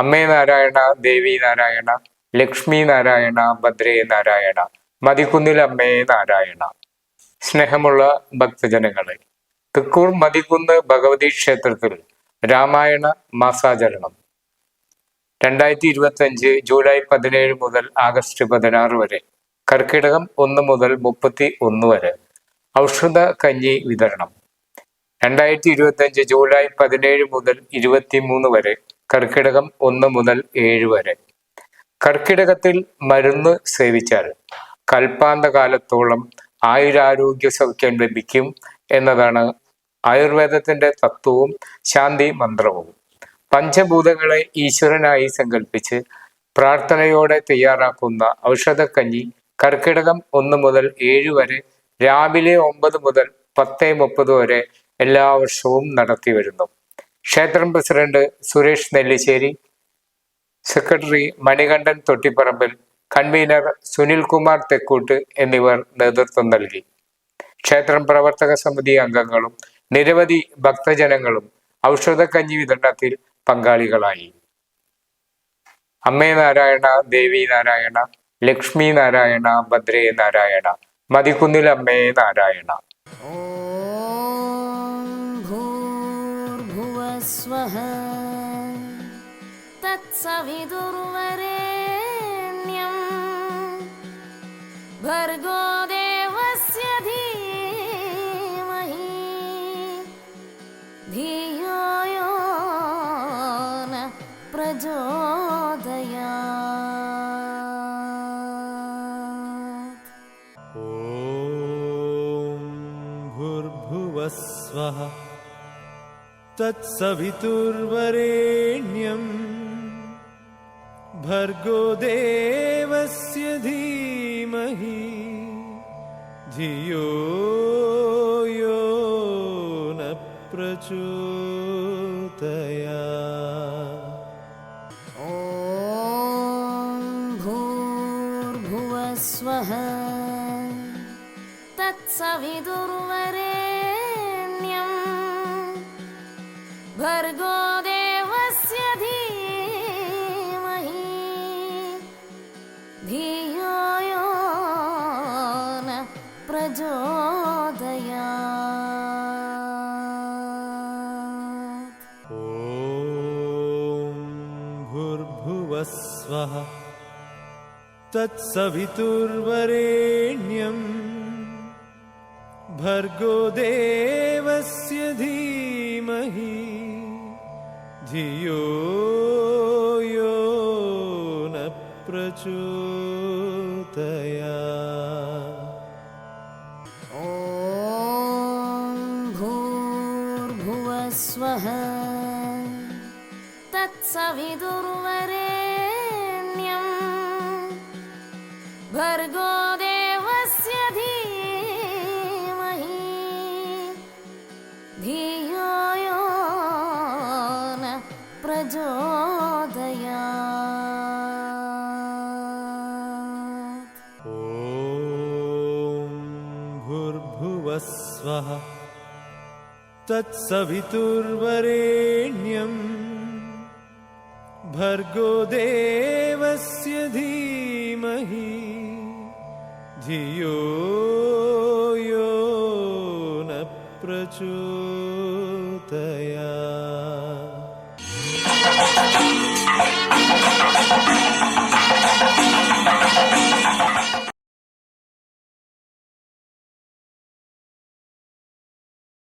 അമ്മേ നാരായണ, ദേവി നാരായണ, ലക്ഷ്മി നാരായണ, ഭദ്രേ നാരായണ, മതിക്കുന്നിൽ അമ്മേ നാരായണ. സ്നേഹമുള്ള ഭക്തജനങ്ങളെ, തൃക്കൂർ മതിക്കുന്ന് ഭഗവതി ക്ഷേത്രത്തിൽ രാമായണ മാസാചരണം 2025 ജൂലൈ 17 മുതൽ ആഗസ്റ്റ് 16 വരെ, കർക്കിടകം 1 മുതൽ 31 വരെ ഔഷധ കഞ്ഞി വിതരണം. 2025 ജൂലൈ 17 മുതൽ 23 വരെ, കർക്കിടകം 1 മുതൽ 7 വരെ. കർക്കിടകത്തിൽ മരുന്ന് സേവിച്ചാൽ കൽപ്പാന്ത കാലത്തോളം ആയുരാരോഗ്യ സൗഖ്യം ലഭിക്കും എന്നതാണ് ആയുർവേദത്തിന്റെ തത്വവും ശാന്തി മന്ത്രവും. പഞ്ചഭൂതങ്ങളെ ഈശ്വരനായി സങ്കല്പിച്ച് പ്രാർത്ഥനയോടെ തയ്യാറാക്കുന്ന ഔഷധക്കഞ്ഞി കർക്കിടകം 1 മുതൽ 7 വരെ രാവിലെ 9 മുതൽ 10:30 വരെ എല്ലാ വർഷവും നടത്തി വരുന്നു. ക്ഷേത്രം president Suresh Nellissery, secretary Manikandan തൊട്ടിപ്പറമ്പിൽ, convener Sunilkumar Thekkoot എന്നിവർ നേതൃത്വം നൽകി. ക്ഷേത്രം പ്രവർത്തക സമിതി അംഗങ്ങളും നിരവധി ഭക്തജനങ്ങളും ഔഷധക്കഞ്ഞി വിതരണത്തിൽ പങ്കാളികളായി. അമ്മേ നാരായണ, ദേവി നാരായണ, ലക്ഷ്മി നാരായണ, ഭദ്രേ നാരായണ, മതിക്കുന്നിൽ അമ്മേ നാരായണ. സ്വഃ തത്സവിതുർവരേണ്യം ഭർഗോ ദേവസ്യ ധീമഹി ധിയോ യോ ന പ്രചോദയാത്. ഓം ഭൂർഭുവഃ സ്വഃ തത്സവിതുർവരേണ്യം ഭർഗോ ദേവസ്യ ധീമഹി ധിയോ യോ ന പ്രചോദയാത്. ഓം ഭൂർഭുവഃ സ്വഃ തത്സവിതുർവരേണ്യം ഭർഗോ ദേവസ്യ ധീമഹി ധിയോ യോ ന പ്രചോദയാത്. ഓം ഭൂർഭുവഃ സ്വഃ തത്സവിതുർവരേണ്യം ഭർഗോ ദേവസ്യ ധീമഹി ധിയോ യോ ന പ്രചോദയാത്. ഓം ഭൂർഭുവഃ സ്വഃ തത്സവിതുർവരേണ്യം ഭർഗോ ദേവസ്യ ധീമഹി ധിയോ യോ ന പ്രചോദയാത്. ഓം ഭൂർഭുവഃ സ്വഃ തത്സവിതുർവരേണ്യം ഭർഗോ ദേവസ്യ ധീമഹി ധിയോ യോ ന പ്രചോദയാത്.